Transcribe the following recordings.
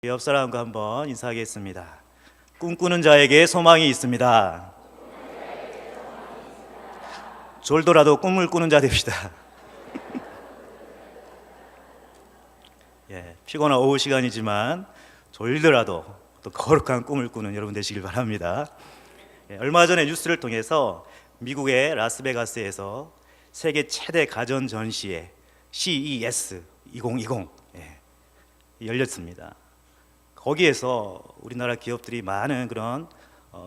옆 사람과 한번 인사하겠습니다. 꿈꾸는 자에게 소망이 있습니다. 졸더라도 꿈을 꾸는 자 됩시다. 피곤한 오후 시간이지만 졸더라도 또 거룩한 꿈을 꾸는 여러분 되시길 바랍니다. 얼마 전에 뉴스를 통해서 미국의 라스베가스에서 세계 최대 가전 전시회 CES 2020 열렸습니다. 거기에서 우리나라 기업들이 많은 그런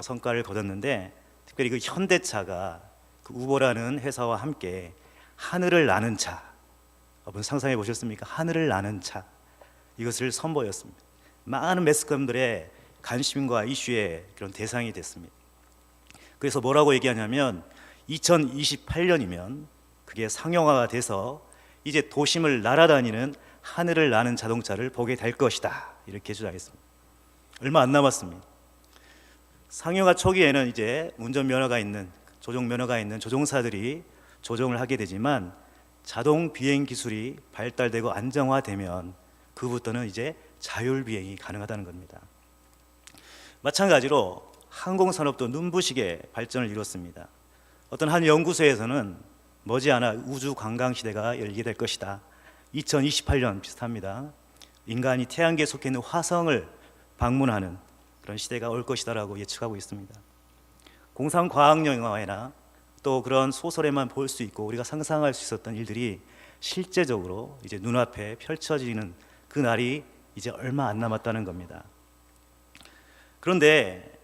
성과를 거뒀는데, 특별히 그 현대차가 그 우버라는 회사와 함께 하늘을 나는 차, 여러분 상상해 보셨습니까? 하늘을 나는 차, 이것을 선보였습니다. 많은 매스컴들의 관심과 이슈의 그런 대상이 됐습니다. 그래서 뭐라고 얘기하냐면 2028년이면 그게 상용화가 돼서 이제 도심을 날아다니는 하늘을 나는 자동차를 보게 될 것이다, 이렇게 주장했습니다. 얼마 안 남았습니다. 상용화 초기에는 이제 운전면허가 있는, 조종면허가 있는 조종사들이 조종을 하게 되지만 자동 비행 기술이 발달되고 안정화되면 그부터는 이제 자율 비행이 가능하다는 겁니다. 마찬가지로 항공산업도 눈부시게 발전을 이뤘습니다. 어떤 한 연구소에서는 머지않아 우주 관광 시대가 열리게 될 것이다, 2028년 비슷합니다, 인간이 태양계에 속해 있는 화성을 방문하는 그런 시대가 올 것이다라고 예측하고 있습니다. 공상 과학 영화나 또 그런 소설에만 볼 수 있고 우리가 상상할 수 있었던 일들이 실제적으로 이제 눈앞에 펼쳐지는 그 날이 이제 얼마 안 남았다는 겁니다. 그런데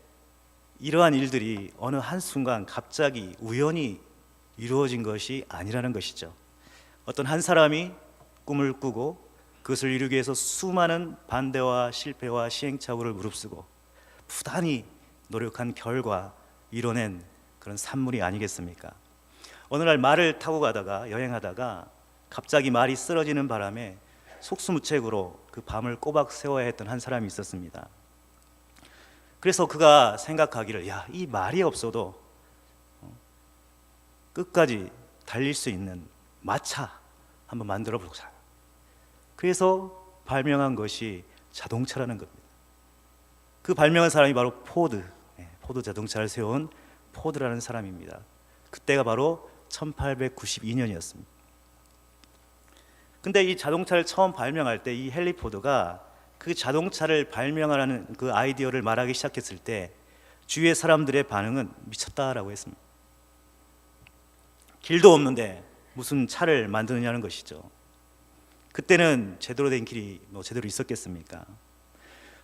이러한 일들이 어느 한순간 갑자기 우연히 이루어진 것이 아니라는 것이죠. 어떤 한 사람이 꿈을 꾸고 그것을 이루기 위해서 수많은 반대와 실패와 시행착오를 무릅쓰고 부단히 노력한 결과 이뤄낸 그런 산물이 아니겠습니까? 어느 날 말을 타고 가다가 여행하다가 갑자기 말이 쓰러지는 바람에 속수무책으로 그 밤을 꼬박 세워야 했던 한 사람이 있었습니다. 그래서 그가 생각하기를, 이 말이 없어도 끝까지 달릴 수 있는 마차 한번 만들어 보자. 그래서 발명한 것이 자동차라는 겁니다. 그 발명한 사람이 바로 포드 자동차를 세운 포드라는 사람입니다. 그때가 바로 1892년이었습니다. 근데 이 자동차를 처음 발명할 때 이 헨리 포드가 그 자동차를 발명하라는 그 아이디어를 말하기 시작했을 때 주위의 사람들의 반응은 미쳤다라고 했습니다. 길도 없는데 무슨 차를 만드느냐는 것이죠. 그때는 제대로 된 길이 제대로 있었겠습니까?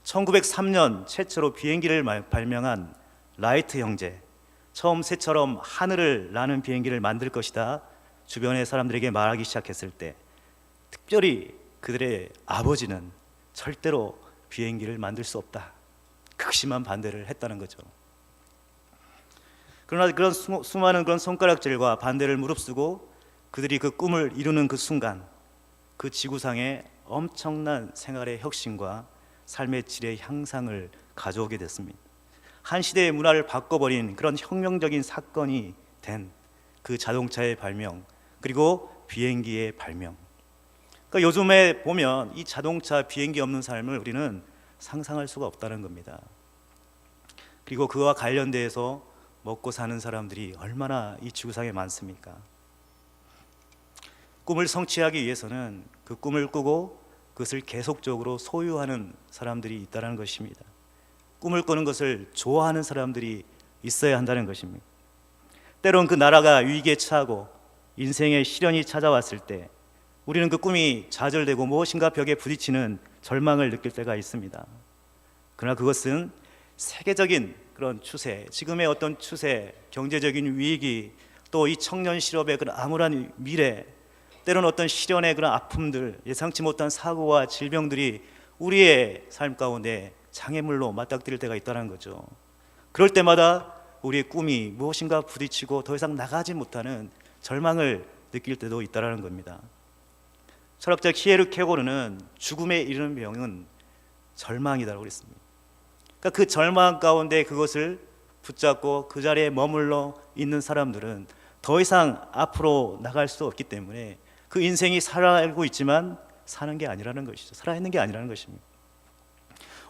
1903년 최초로 비행기를 발명한 라이트 형제, 처음 새처럼 하늘을 나는 비행기를 만들 것이다 주변의 사람들에게 말하기 시작했을 때, 특별히 그들의 아버지는 절대로 비행기를 만들 수 없다, 극심한 반대를 했다는 거죠. 그러나 그런 수많은 그런 손가락질과 반대를 무릅쓰고 그들이 그 꿈을 이루는 그 순간, 그 지구상에 엄청난 생활의 혁신과 삶의 질의 향상을 가져오게 됐습니다. 한 시대의 문화를 바꿔버린 그런 혁명적인 사건이 된 그 자동차의 발명, 그리고 비행기의 발명. 그러니까 요즘에 보면 이 자동차, 비행기 없는 삶을 우리는 상상할 수가 없다는 겁니다. 그리고 그와 관련돼서 먹고 사는 사람들이 얼마나 이 지구상에 많습니까? 꿈을 성취하기 위해서는 그 꿈을 꾸고 그것을 계속적으로 소유하는 사람들이 있다는 것입니다. 꿈을 꾸는 것을 좋아하는 사람들이 있어야 한다는 것입니다. 때론 그 나라가 위기에 처하고 인생의 시련이 찾아왔을 때 우리는 그 꿈이 좌절되고 무엇인가 벽에 부딪히는 절망을 느낄 때가 있습니다. 그러나 그것은 세계적인 그런 추세, 지금의 어떤 추세, 경제적인 위기, 또 이 청년 실업의 그런 암울한 미래, 때로는 어떤 시련의 그런 아픔들, 예상치 못한 사고와 질병들이 우리의 삶 가운데 장애물로 맞닥뜨릴 때가 있다는 거죠. 그럴 때마다 우리의 꿈이 무엇인가 부딪히고 더 이상 나가지 못하는 절망을 느낄 때도 있다는 겁니다. 철학자 키에르케고르는 죽음에 이르는 병은 절망이라고 그랬습니다. 그러니까 그 절망 가운데 그것을 붙잡고 그 자리에 머물러 있는 사람들은 더 이상 앞으로 나갈 수 없기 때문에 그 인생이 살아가고 있지만 사는 게 아니라는 것이죠. 살아있는 게 아니라는 것입니다.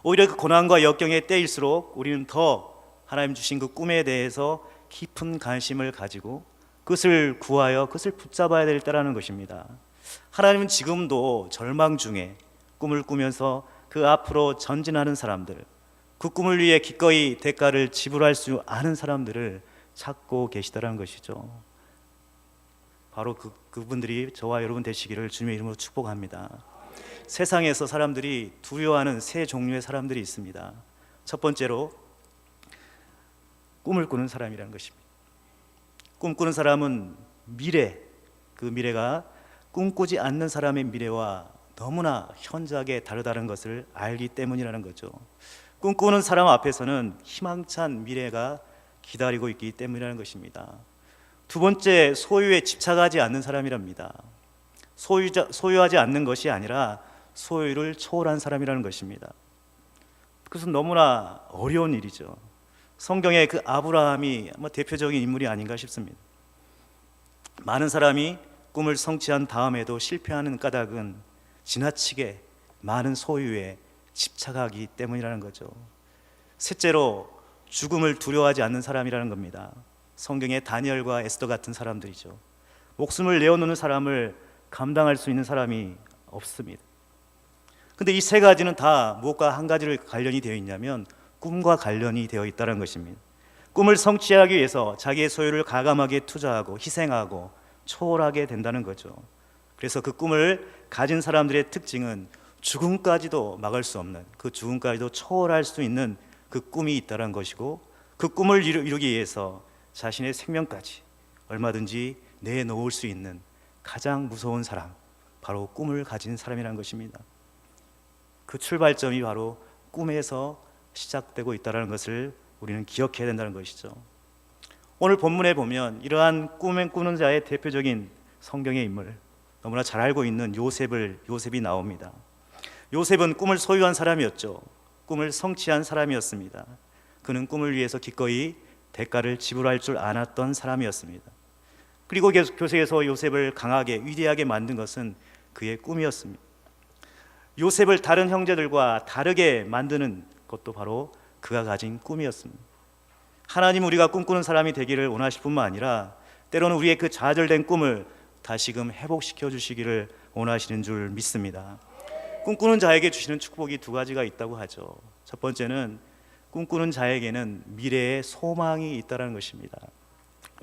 오히려 그 고난과 역경의 때일수록 우리는 더 하나님 주신 그 꿈에 대해서 깊은 관심을 가지고 그것을 구하여 그것을 붙잡아야 될 때라는 것입니다. 하나님은 지금도 절망 중에 꿈을 꾸면서 그 앞으로 전진하는 사람들, 그 꿈을 위해 기꺼이 대가를 지불할 수 아는 사람들을 찾고 계시다는 것이죠. 바로 그분들이 저와 여러분 되시기를 주님의 이름으로 축복합니다. 세상에서 사람들이 두려워하는 세 종류의 사람들이 있습니다. 첫 번째로 꿈을 꾸는 사람이라는 것입니다. 꿈꾸는 사람은 그 미래가 꿈꾸지 않는 사람의 미래와 너무나 현저하게 다르다는 것을 알기 때문이라는 거죠. 꿈꾸는 사람 앞에서는 희망찬 미래가 기다리고 있기 때문이라는 것입니다. 두 번째, 소유에 집착하지 않는 사람이랍니다. 소유하지 않는 것이 아니라 소유를 초월한 사람이라는 것입니다. 그것은 너무나 어려운 일이죠. 성경의 그 아브라함이 아마 대표적인 인물이 아닌가 싶습니다. 많은 사람이 꿈을 성취한 다음에도 실패하는 까닭은 지나치게 많은 소유에 집착하기 때문이라는 거죠. 셋째로 죽음을 두려워하지 않는 사람이라는 겁니다. 성경의 다니엘과 에스더 같은 사람들이죠. 목숨을 내어놓는 사람을 감당할 수 있는 사람이 없습니다. 근데 이 세 가지는 다 무엇과 한 가지를 관련이 되어 있냐면 꿈과 관련이 되어 있다는 것입니다. 꿈을 성취하기 위해서 자기의 소유를 과감하게 투자하고 희생하고 초월하게 된다는 거죠. 그래서 그 꿈을 가진 사람들의 특징은 죽음까지도 막을 수 없는, 그 죽음까지도 초월할 수 있는 그 꿈이 있다는 것이고, 그 꿈을 이루기 위해서 자신의 생명까지 얼마든지 내놓을 수 있는 가장 무서운 사람, 바로 꿈을 가진 사람이라는 것입니다. 그 출발점이 바로 꿈에서 시작되고 있다는 것을 우리는 기억해야 된다는 것이죠. 오늘 본문에 보면 이러한 꿈을 꾸는 자의 대표적인 성경의 인물, 너무나 잘 알고 있는 요셉이 나옵니다. 요셉은 꿈을 소유한 사람이었죠. 꿈을 성취한 사람이었습니다. 그는 꿈을 위해서 기꺼이 대가를 지불할 줄 알았던 사람이었습니다. 그리고 교세에서 요셉을 강하게 위대하게 만든 것은 그의 꿈이었습니다. 요셉을 다른 형제들과 다르게 만드는 것도 바로 그가 가진 꿈이었습니다. 하나님, 우리가 꿈꾸는 사람이 되기를 원하실 뿐만 아니라 때로는 우리의 그 좌절된 꿈을 다시금 회복시켜 주시기를 원하시는 줄 믿습니다. 꿈꾸는 자에게 주시는 축복이 두 가지가 있다고 하죠. 첫 번째는 꿈꾸는 자에게는 미래의 소망이 있다는 것입니다.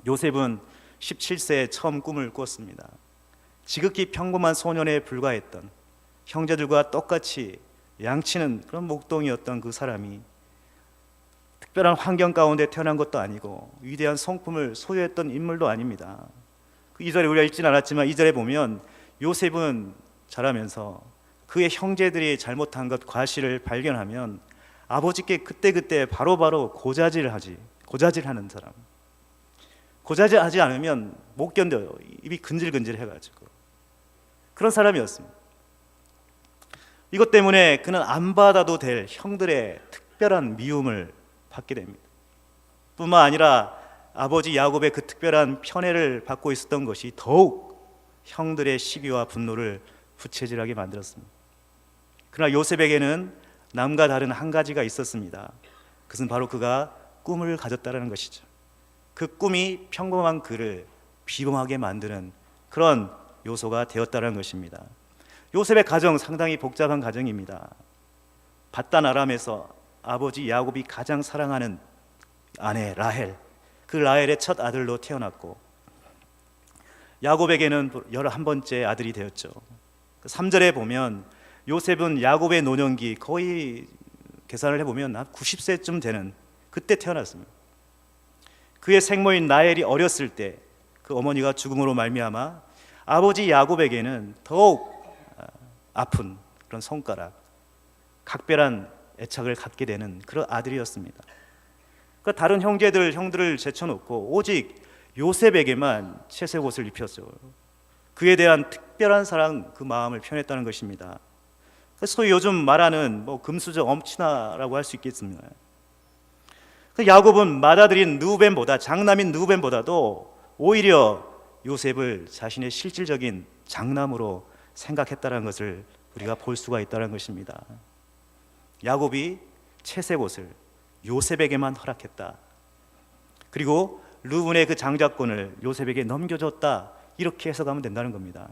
요셉은 17세에 처음 꿈을 꿨습니다. 지극히 평범한 소년에 불과했던, 형제들과 똑같이 양치는 그런 목동이었던 그 사람이 특별한 환경 가운데 태어난 것도 아니고 위대한 성품을 소유했던 인물도 아닙니다. 그 2절에 우리가 읽진 않았지만 2절에 보면 요셉은 자라면서 그의 형제들이 잘못한 것, 과실을 발견하면 아버지께 그때그때 바로바로 고자질하는 사람. 고자질하지 않으면 못 견뎌요. 입이 근질근질해가지고 그런 사람이었습니다. 이것 때문에 그는 안 받아도 될 형들의 특별한 미움을 받게 됩니다. 뿐만 아니라 아버지 야곱의 그 특별한 편애를 받고 있었던 것이 더욱 형들의 시기와 분노를 부채질하게 만들었습니다. 그러나 요셉에게는 남과 다른 한 가지가 있었습니다. 그것은 바로 그가 꿈을 가졌다는 것이죠. 그 꿈이 평범한 그를 비범하게 만드는 그런 요소가 되었다는 것입니다. 요셉의 가정 상당히 복잡한 가정입니다. 밧단 아람에서 아버지 야곱이 가장 사랑하는 아내 라헬, 그 라헬의 첫 아들로 태어났고 야곱에게는 11번째 아들이 되었죠. 3절에 보면 요셉은 야곱의 노년기, 거의 계산을 해보면 90세쯤 되는 그때 태어났습니다. 그의 생모인 라헬이 어렸을 때 그 어머니가 죽음으로 말미암아 아버지 야곱에게는 더욱 아픈 그런 손가락, 각별한 애착을 갖게 되는 그런 아들이었습니다. 그러니까 다른 형들을 제쳐놓고 오직 요셉에게만 채색 옷을 입혔어요. 그에 대한 특별한 사랑, 그 마음을 표현했다는 것입니다. 소위 요즘 말하는 금수저 엄친아라고 할 수 있겠습니다. 야곱은 맏아들인 장남인 느우벤보다도 오히려 요셉을 자신의 실질적인 장남으로 생각했다는 것을 우리가 볼 수가 있다는 것입니다. 야곱이 채색 옷을 요셉에게만 허락했다. 그리고 르분의 그 장자권을 요셉에게 넘겨줬다. 이렇게 해석하면 된다는 겁니다.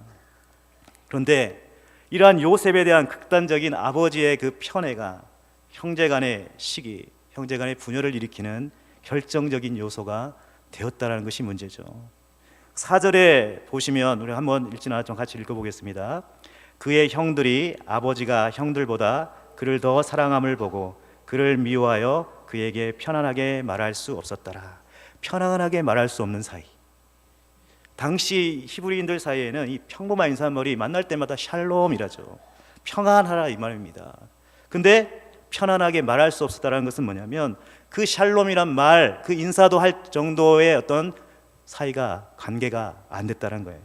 그런데 이러한 요셉에 대한 극단적인 아버지의 그 편애가 형제간의 시기, 형제간의 분열을 일으키는 결정적인 요소가 되었다는 것이 문제죠. 4절에 보시면 우리 한번 읽지나 좀 같이 읽어보겠습니다. 그의 형들이 아버지가 형들보다 그를 더 사랑함을 보고 그를 미워하여 그에게 편안하게 말할 수 없었더라. 편안하게 말할 수 없는 사이. 당시 히브리인들 사이에는 이 평범한 인사말이 만날 때마다 샬롬이라죠. 평안하라 이 말입니다. 근데 편안하게 말할 수 없었다는 것은 뭐냐면 그 샬롬이란 말, 그 인사도 할 정도의 어떤 사이가, 관계가 안 됐다는 거예요.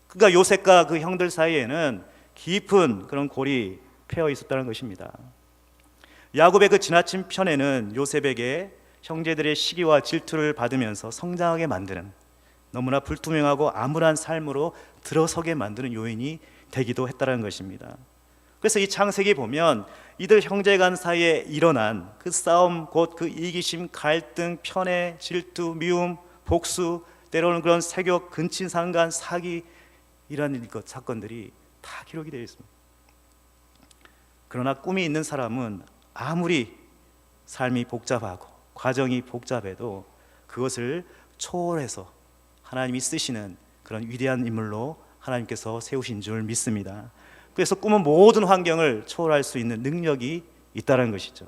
그러니까 요셉과 그 형들 사이에는 깊은 그런 골이 패어 있었다는 것입니다. 야곱의 그 지나친 편애는 요셉에게 형제들의 시기와 질투를 받으면서 성장하게 만드는, 너무나 불투명하고 암울한 삶으로 들어서게 만드는 요인이 되기도 했다는 것입니다. 그래서 이 창세기 보면 이들 형제간 사이에 일어난 그 싸움, 곧 그 이기심, 갈등, 편애, 질투, 미움, 복수, 때로는 그런 세격, 근친상간, 사기, 이런 사건들이 다 기록이 되어 있습니다. 그러나 꿈이 있는 사람은 아무리 삶이 복잡하고 과정이 복잡해도 그것을 초월해서 하나님이 쓰시는 그런 위대한 인물로 하나님께서 세우신 줄 믿습니다. 그래서 꿈은 모든 환경을 초월할 수 있는 능력이 있다는 것이죠.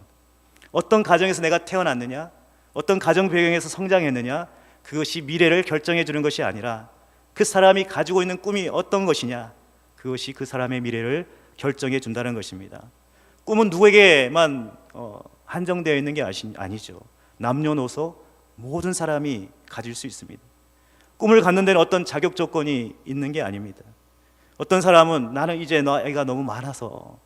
어떤 가정에서 내가 태어났느냐, 어떤 가정 배경에서 성장했느냐, 그것이 미래를 결정해 주는 것이 아니라 그 사람이 가지고 있는 꿈이 어떤 것이냐, 그것이 그 사람의 미래를 결정해 준다는 것입니다. 꿈은 누구에게만 한정되어 있는 게 아니죠. 남녀노소 모든 사람이 가질 수 있습니다. 꿈을 갖는 데는 어떤 자격 조건이 있는 게 아닙니다. 어떤 사람은 나는 이제 나이가 너무 많아서,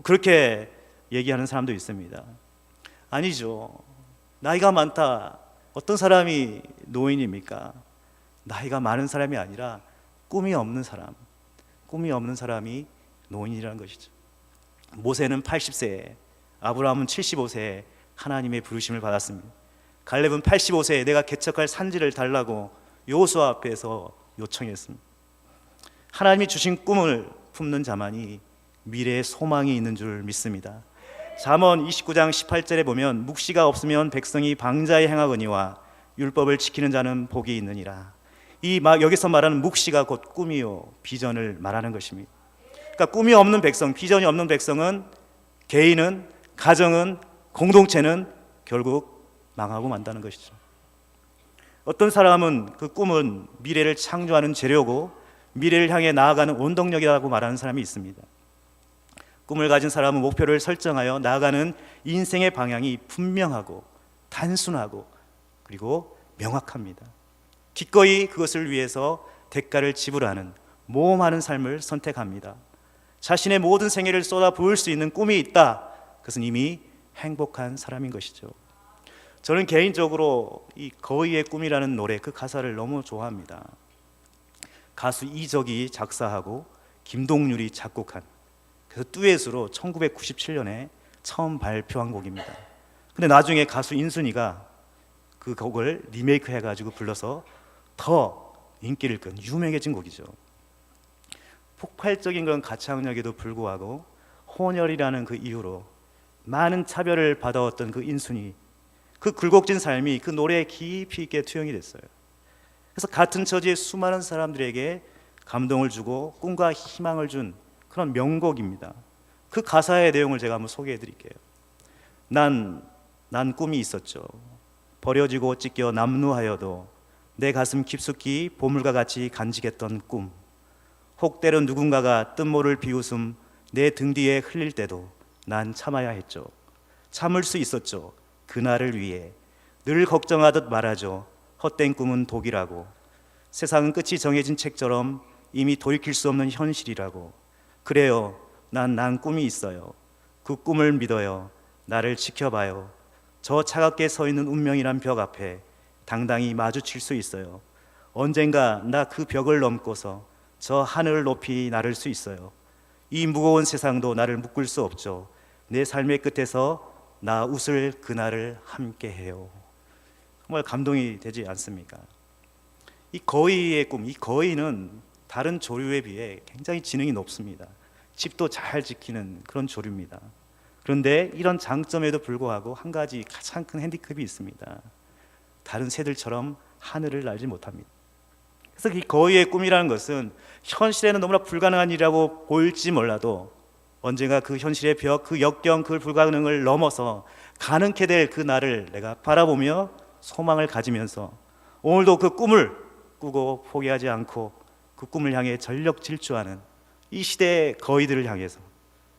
그렇게 얘기하는 사람도 있습니다. 아니죠. 나이가 많다. 어떤 사람이 노인입니까? 나이가 많은 사람이 아니라 꿈이 없는 사람이 노인이라는 것이죠. 모세는 80세에, 아브라함은 75세에 하나님의 부르심을 받았습니다. 갈렙은 85세에 내가 개척할 산지를 달라고 여호수아 앞에서 요청했습니다. 하나님이 주신 꿈을 품는 자만이 미래의 소망이 있는 줄 믿습니다. 잠언 29장 18절에 보면 묵시가 없으면 백성이 방자에 행하거니와 율법을 지키는 자는 복이 있느니라. 여기서 말하는 묵시가 곧 꿈이요 비전을 말하는 것입니다. 그러니까 꿈이 없는 백성, 비전이 없는 백성은, 개인은, 가정은, 공동체는 결국 망하고 만다는 것이죠. 어떤 사람은 그 꿈은 미래를 창조하는 재료고 미래를 향해 나아가는 원동력이라고 말하는 사람이 있습니다. 꿈을 가진 사람은 목표를 설정하여 나아가는 인생의 방향이 분명하고 단순하고 그리고 명확합니다. 기꺼이 그것을 위해서 대가를 지불하는 모험하는 삶을 선택합니다. 자신의 모든 생애를 쏟아 부을 수 있는 꿈이 있다. 그것은 이미 행복한 사람인 것이죠. 저는 개인적으로 이 거위의 꿈이라는 노래, 그 가사를 너무 좋아합니다. 가수 이적이 작사하고 김동률이 작곡한, 그래서 듀엣으로 1997년에 처음 발표한 곡입니다. 근데 나중에 가수 인순이가 그 곡을 리메이크 해가지고 불러서 더 인기를 끈 유명해진 곡이죠. 폭발적인 그런 가창력에도 불구하고 혼혈이라는 그 이유로 많은 차별을 받아왔던 그 인순이, 그 굴곡진 삶이 그 노래에 깊이 있게 투영이 됐어요. 그래서 같은 처지의 수많은 사람들에게 감동을 주고 꿈과 희망을 준 그런 명곡입니다. 그 가사의 내용을 제가 한번 소개해 드릴게요. 난 꿈이 있었죠. 버려지고 찢겨 남루하여도 내 가슴 깊숙이 보물과 같이 간직했던 꿈. 혹 때론 누군가가 뜬모를 비웃음 내 등 뒤에 흘릴 때도 난 참아야 했죠. 참을 수 있었죠. 그날을 위해 늘 걱정하듯 말하죠. 헛된 꿈은 독이라고. 세상은 끝이 정해진 책처럼 이미 돌이킬 수 없는 현실이라고. 그래요. 난 꿈이 있어요. 그 꿈을 믿어요. 나를 지켜봐요. 저 차갑게 서 있는 운명이란 벽 앞에 당당히 마주칠 수 있어요. 언젠가 나 그 벽을 넘고서 저 하늘을 높이 나를 수 있어요. 이 무거운 세상도 나를 묶을 수 없죠. 내 삶의 끝에서 나 웃을 그날을 함께해요. 정말 감동이 되지 않습니까? 이 거위의 꿈, 이 거위는 다른 조류에 비해 굉장히 지능이 높습니다. 집도 잘 지키는 그런 조류입니다. 그런데 이런 장점에도 불구하고 한 가지 가장 큰 핸디캡이 있습니다. 다른 새들처럼 하늘을 날지 못합니다. 그래서 이 거위의 꿈이라는 것은 현실에는 너무나 불가능한 일이라고 보일지 몰라도 언젠가 그 현실의 벽, 그 역경, 그 불가능을 넘어서 가능케 될 그 날을 내가 바라보며 소망을 가지면서 오늘도 그 꿈을 꾸고 포기하지 않고 그 꿈을 향해 전력 질주하는 이 시대의 거위들을 향해서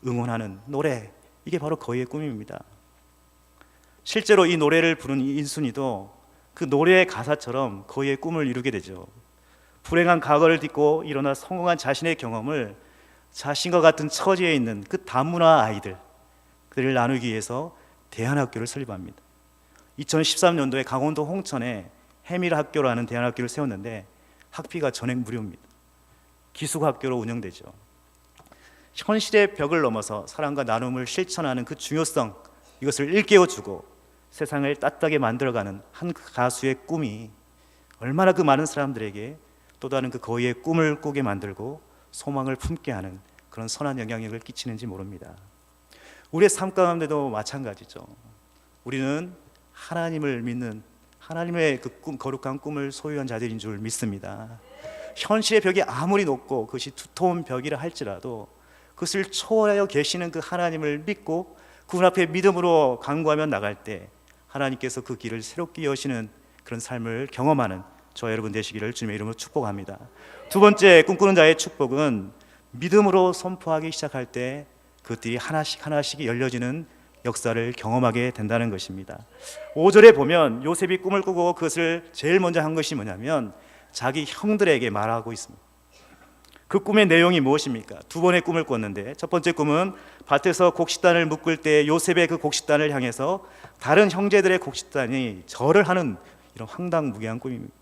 응원하는 노래, 이게 바로 거위의 꿈입니다. 실제로 이 노래를 부른 인순이도 그 노래의 가사처럼 거위의 꿈을 이루게 되죠. 불행한 과거를 딛고 일어나 성공한 자신의 경험을 자신과 같은 처지에 있는 그 다문화 아이들, 그들을 나누기 위해서 대안학교를 설립합니다. 2013년도에 강원도 홍천에 해밀학교라는 대안학교를 세웠는데 학비가 전액 무료입니다. 기숙학교로 운영되죠. 현실의 벽을 넘어서 사랑과 나눔을 실천하는 그 중요성, 이것을 일깨워주고 세상을 따뜻하게 만들어가는 한 가수의 꿈이 얼마나 그 많은 사람들에게 또 다른 그 거위의 꿈을 꾸게 만들고 소망을 품게 하는 그런 선한 영향력을 끼치는지 모릅니다. 우리의 삶 가운데도 마찬가지죠. 우리는 하나님을 믿는, 하나님의 그 꿈, 거룩한 꿈을 소유한 자들인 줄 믿습니다. 현실의 벽이 아무리 높고 그것이 두터운 벽이라 할지라도 그것을 초월하여 계시는 그 하나님을 믿고 그분 앞에 믿음으로 간구하며 나갈 때 하나님께서 그 길을 새롭게 여시는 그런 삶을 경험하는 저와 여러분 되시기를 주님의 이름으로 축복합니다. 두 번째, 꿈꾸는 자의 축복은 믿음으로 선포하기 시작할 때 그것들이 하나씩 하나씩 열려지는 역사를 경험하게 된다는 것입니다. 5절에 보면 요셉이 꿈을 꾸고 그것을 제일 먼저 한 것이 뭐냐면 자기 형들에게 말하고 있습니다. 그 꿈의 내용이 무엇입니까? 두 번의 꿈을 꿨는데 첫 번째 꿈은 밭에서 곡식단을 묶을 때 요셉의 그 곡식단을 향해서 다른 형제들의 곡식단이 절을 하는 이런 황당무계한 꿈입니다.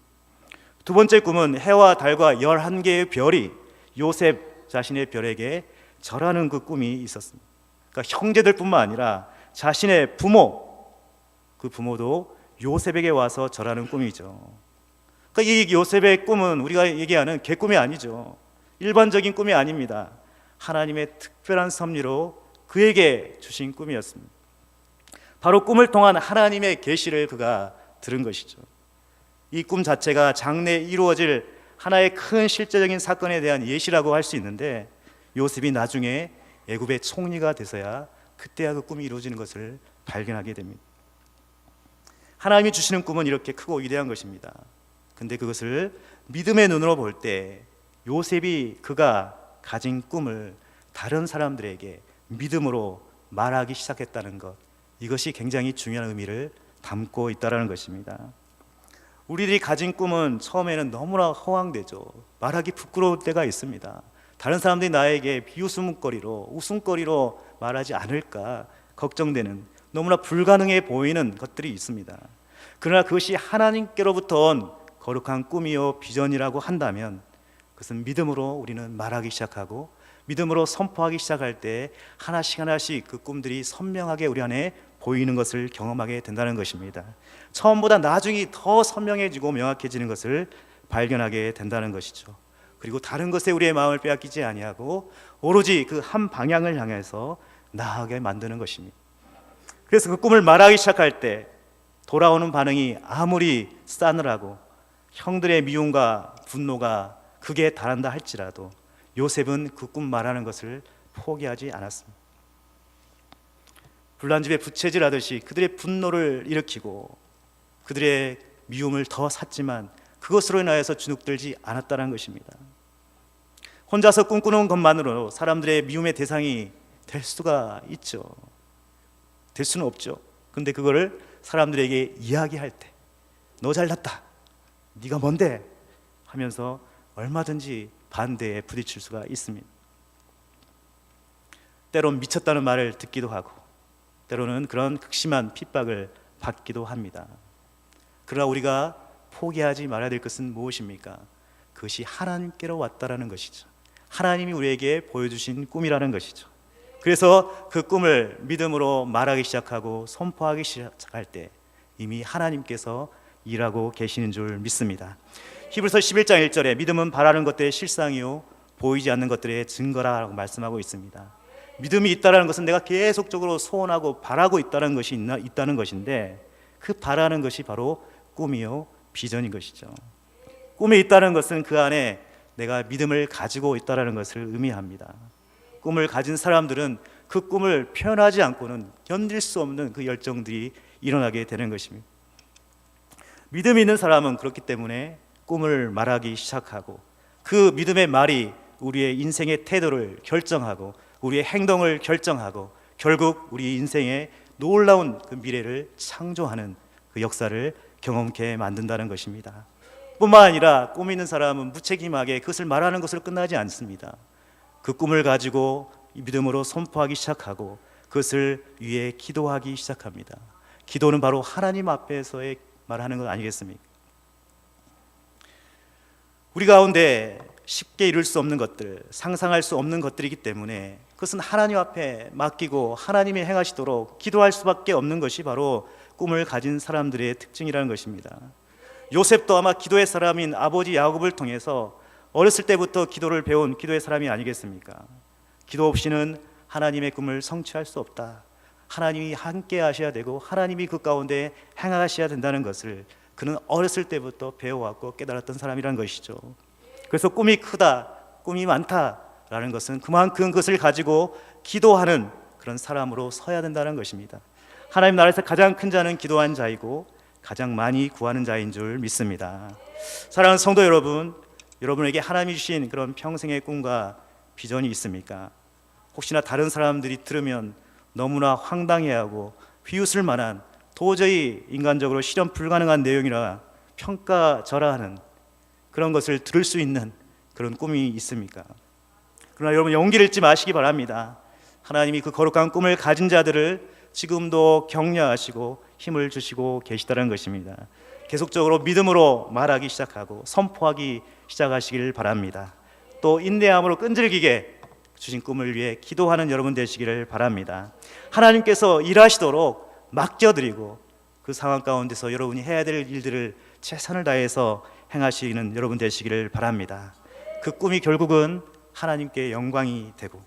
두 번째 꿈은 해와 달과 11개의 별이 요셉 자신의 별에게 절하는 그 꿈이 있었습니다. 그러니까 형제들뿐만 아니라 자신의 부모, 그 부모도 요셉에게 와서 절하는 꿈이죠. 그러니까 이 요셉의 꿈은 우리가 얘기하는 개꿈이 아니죠. 일반적인 꿈이 아닙니다. 하나님의 특별한 섭리로 그에게 주신 꿈이었습니다. 바로 꿈을 통한 하나님의 계시를 그가 들은 것이죠. 이 꿈 자체가 장래에 이루어질 하나의 큰 실제적인 사건에 대한 예시라고 할 수 있는데 요셉이 나중에 애굽의 총리가 돼서야 그때야 그 꿈이 이루어지는 것을 발견하게 됩니다. 하나님이 주시는 꿈은 이렇게 크고 위대한 것입니다. 근데 그것을 믿음의 눈으로 볼 때 요셉이 그가 가진 꿈을 다른 사람들에게 믿음으로 말하기 시작했다는 것, 이것이 굉장히 중요한 의미를 담고 있다는 것입니다. 우리들이 가진 꿈은 처음에는 너무나 허황되죠. 말하기 부끄러울 때가 있습니다. 다른 사람들이 나에게 비웃음거리로, 웃음거리로 말하지 않을까 걱정되는, 너무나 불가능해 보이는 것들이 있습니다. 그러나 그것이 하나님께로부터 온 거룩한 꿈이요 비전이라고 한다면 그것은 믿음으로 우리는 말하기 시작하고 믿음으로 선포하기 시작할 때 하나씩 하나씩 그 꿈들이 선명하게 우리 안에 보이는 것을 경험하게 된다는 것입니다. 처음보다 나중이 더 선명해지고 명확해지는 것을 발견하게 된다는 것이죠. 그리고 다른 것에 우리의 마음을 빼앗기지 아니하고 오로지 그 한 방향을 향해서 나아가게 만드는 것입니다. 그래서 그 꿈을 말하기 시작할 때 돌아오는 반응이 아무리 싸늘하고 형들의 미움과 분노가 극에 달한다 할지라도 요셉은 그 꿈 말하는 것을 포기하지 않았습니다. 불난집에 부채질 하듯이 그들의 분노를 일으키고 그들의 미움을 더 샀지만 그것으로 인하여서 주눅들지 않았다는 것입니다. 혼자서 꿈꾸는 것만으로 사람들의 미움의 대상이 될 수가 있죠. 될 수는 없죠. 근데 그거를 사람들에게 이야기할 때 너 잘났다, 네가 뭔데 하면서 얼마든지 반대에 부딪힐 수가 있습니다. 때론 미쳤다는 말을 듣기도 하고 때로는 그런 극심한 핍박을 받기도 합니다. 그러나 우리가 포기하지 말아야 될 것은 무엇입니까? 그것이 하나님께로 왔다라는 것이죠. 하나님이 우리에게 보여주신 꿈이라는 것이죠. 그래서 그 꿈을 믿음으로 말하기 시작하고 선포하기 시작할 때 이미 하나님께서 일하고 계시는 줄 믿습니다. 히브리서 11장 1절에 믿음은 바라는 것들의 실상이요 보이지 않는 것들의 증거라고 말씀하고 있습니다. 믿음이 있다는 것은 내가 계속적으로 소원하고 바라고 있다는 것이 있다는 것인데, 그 바라는 것이 바로 꿈이요 비전인 것이죠. 꿈이 있다는 것은 그 안에 내가 믿음을 가지고 있다는 것을 의미합니다. 꿈을 가진 사람들은 그 꿈을 표현하지 않고는 견딜 수 없는 그 열정들이 일어나게 되는 것입니다. 믿음이 있는 사람은 그렇기 때문에 꿈을 말하기 시작하고, 그 믿음의 말이 우리의 인생의 태도를 결정하고 우리의 행동을 결정하고 결국 우리 인생의 놀라운 그 미래를 창조하는 그 역사를 경험케 만든다는 것입니다. 뿐만 아니라 꿈 있는 사람은 무책임하게 그것을 말하는 것으로 끝나지 않습니다. 그 꿈을 가지고 믿음으로 선포하기 시작하고 그것을 위해 기도하기 시작합니다. 기도는 바로 하나님 앞에서의 말하는 것 아니겠습니까? 우리 가운데 쉽게 이룰 수 없는 것들, 상상할 수 없는 것들이기 때문에 그것은 하나님 앞에 맡기고 하나님이 행하시도록 기도할 수밖에 없는 것이 바로 꿈을 가진 사람들의 특징이라는 것입니다. 요셉도 아마 기도의 사람인 아버지 야곱을 통해서 어렸을 때부터 기도를 배운 기도의 사람이 아니겠습니까? 기도 없이는 하나님의 꿈을 성취할 수 없다. 하나님이 함께 하셔야 되고 하나님이 그 가운데 행하셔야 된다는 것을 그는 어렸을 때부터 배워왔고 깨달았던 사람이라는 것이죠. 그래서 꿈이 크다, 꿈이 많다라는 것은 그만큼 그것을 가지고 기도하는 그런 사람으로 서야 된다는 것입니다. 하나님 나라에서 가장 큰 자는 기도한 자이고 가장 많이 구하는 자인 줄 믿습니다. 사랑하는 성도 여러분, 여러분에게 하나님이 주신 그런 평생의 꿈과 비전이 있습니까? 혹시나 다른 사람들이 들으면 너무나 황당해하고 비웃을 만한, 도저히 인간적으로 실현 불가능한 내용이라 평가절하하는 그런 것을 들을 수 있는 그런 꿈이 있습니까? 그러나 여러분, 용기를 잃지 마시기 바랍니다. 하나님이 그 거룩한 꿈을 가진 자들을 지금도 격려하시고 힘을 주시고 계시다는 것입니다. 계속적으로 믿음으로 말하기 시작하고 선포하기 시작하시길 바랍니다. 또 인내함으로 끈질기게 주신 꿈을 위해 기도하는 여러분 되시기를 바랍니다. 하나님께서 일하시도록 맡겨드리고 그 상황 가운데서 여러분이 해야 될 일들을 최선을 다해서 행하시는 여러분 되시기를 바랍니다. 그 꿈이 결국은 하나님께 영광이 되고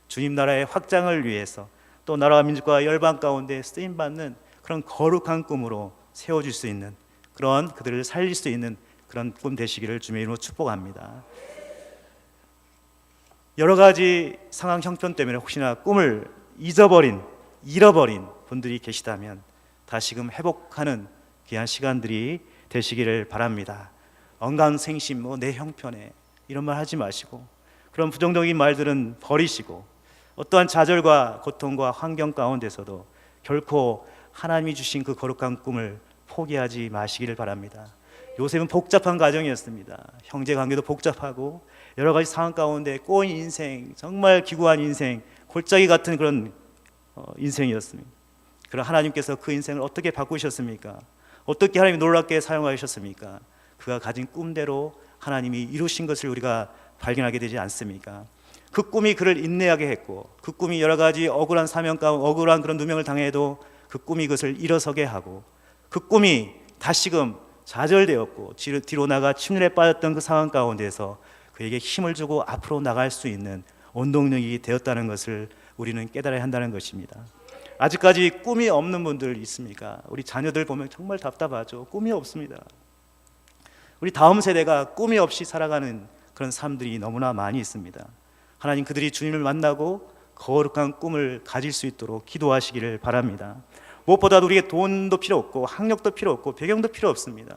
주님 나라의 확장을 위해서 또 나라와 민족과 열방 가운데 쓰임받는 그런 거룩한 꿈으로 세워질 수 있는, 그런 그들을 살릴 수 있는 그런 꿈 되시기를 주님의 이름으로 축복합니다. 여러 가지 상황 형편 때문에 혹시나 꿈을 잃어버린 분들이 계시다면 다시금 회복하는 귀한 시간들이 되시기를 바랍니다. 언강생심, 내 형편에 이런 말 하지 마시고 그런 부정적인 말들은 버리시고 어떠한 좌절과 고통과 환경 가운데서도 결코 하나님이 주신 그 거룩한 꿈을 포기하지 마시기를 바랍니다. 요셉은 복잡한 가정이었습니다. 형제 관계도 복잡하고 여러 가지 상황 가운데 꼬인 인생, 정말 기구한 인생, 골짜기 같은 그런 인생이었습니다. 그러나 하나님께서 그 인생을 어떻게 바꾸셨습니까? 어떻게 하나님이 놀랍게 사용하셨습니까? 그가 가진 꿈대로 하나님이 이루신 것을 우리가 발견하게 되지 않습니까? 그 꿈이 그를 인내하게 했고 그 꿈이 여러 가지 억울한 사명 가운데 억울한 그런 누명을 당해도 그 꿈이 그것을 일어서게 하고 그 꿈이 다시금 좌절되었고 뒤로 나가 침륜에 빠졌던 그 상황 가운데서 그에게 힘을 주고 앞으로 나갈 수 있는 원동력이 되었다는 것을 우리는 깨달아야 한다는 것입니다. 아직까지 꿈이 없는 분들 있습니까? 우리 자녀들 보면 정말 답답하죠. 꿈이 없습니다. 우리 다음 세대가 꿈이 없이 살아가는 그런 사람들이 너무나 많이 있습니다. 하나님 그들이 주님을 만나고 거룩한 꿈을 가질 수 있도록 기도하시기를 바랍니다. 무엇보다도 우리에게 돈도 필요 없고 학력도 필요 없고 배경도 필요 없습니다.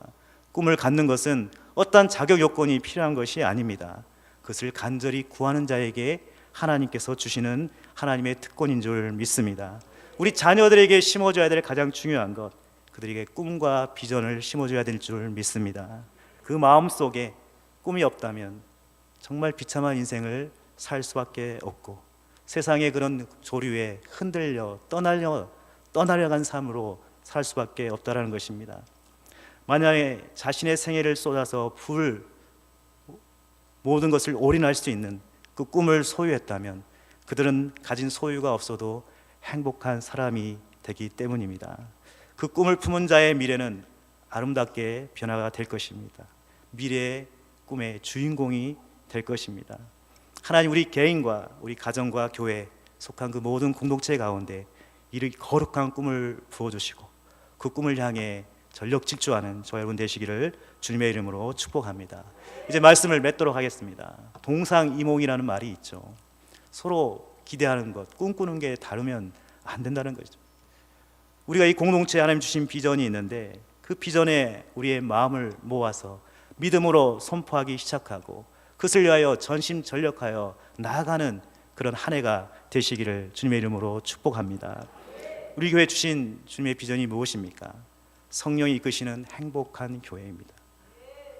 꿈을 갖는 것은 어떠한 자격 요건이 필요한 것이 아닙니다. 그것을 간절히 구하는 자에게 하나님께서 주시는 하나님의 특권인 줄 믿습니다. 우리 자녀들에게 심어줘야 될 가장 중요한 것, 그들에게 꿈과 비전을 심어줘야 될 줄 믿습니다. 그 마음속에 꿈이 없다면 정말 비참한 인생을 살 수밖에 없고 세상의 그런 조류에 흔들려 떠나려간 삶으로 살 수밖에 없다는 것입니다. 만약에 자신의 생애를 쏟아서 모든 것을 올인할 수 있는 그 꿈을 소유했다면 그들은 가진 소유가 없어도 행복한 사람이 되기 때문입니다. 그 꿈을 품은 자의 미래는 아름답게 변화가 될 것입니다. 미래의 꿈의 주인공이 될 것입니다. 하나님 우리 개인과 우리 가정과 교회에 속한 그 모든 공동체 가운데 이 거룩한 꿈을 부어주시고 그 꿈을 향해 전력 질주하는 저와 여러분 되시기를 주님의 이름으로 축복합니다. 이제 말씀을 맺도록 하겠습니다. 동상이몽이라는 말이 있죠. 서로 기대하는 것, 꿈꾸는 게 다르면 안 된다는 거죠. 우리가 이 공동체에 하나님 주신 비전이 있는데 그 비전에 우리의 마음을 모아서 믿음으로 선포하기 시작하고 그것을 위하여 전심전력하여 나아가는 그런 한 해가 되시기를 주님의 이름으로 축복합니다. 우리 교회 주신 주님의 비전이 무엇입니까? 성령이 이끄시는 행복한 교회입니다.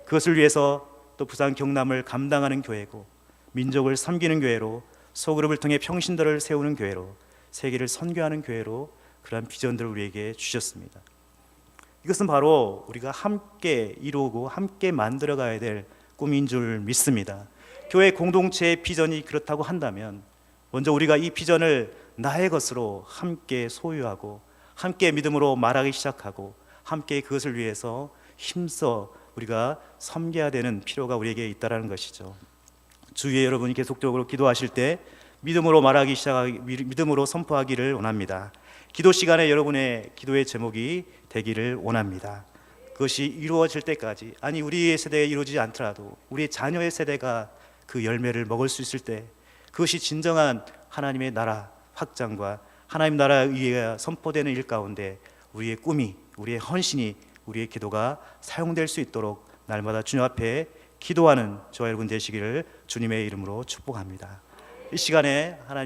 그것을 위해서 또 부산 경남을 감당하는 교회고 민족을 섬기는 교회로 소그룹을 통해 평신도를 세우는 교회로 세계를 선교하는 교회로 그러한 비전들을 우리에게 주셨습니다. 이것은 바로 우리가 함께 이루고 함께 만들어가야 될 꿈인 줄 믿습니다. 교회 공동체의 비전이 그렇다고 한다면 먼저 우리가 이 비전을 나의 것으로 함께 소유하고 함께 믿음으로 말하기 시작하고 함께 그것을 위해서 힘써 우리가 섬겨야 되는 필요가 우리에게 있다는 것이죠. 주위에 여러분이 계속적으로 기도하실 때 믿음으로 말하기 시작하기, 믿음으로 선포하기를 원합니다. 기도 시간에 여러분의 기도의 제목이 되기를 원합니다. 그것이 이루어질 때까지, 아니 우리의 세대에 이루어지지 않더라도 우리의 자녀의 세대가 그 열매를 먹을 수 있을 때 그것이 진정한 하나님의 나라 확장과 하나님 나라에 의해 선포되는 일 가운데 우리의 꿈이, 우리의 헌신이, 우리의 기도가 사용될 수 있도록 날마다 주님 앞에 기도하는 저와 여러분 되시기를 주님의 이름으로 축복합니다. 이 시간에 하나님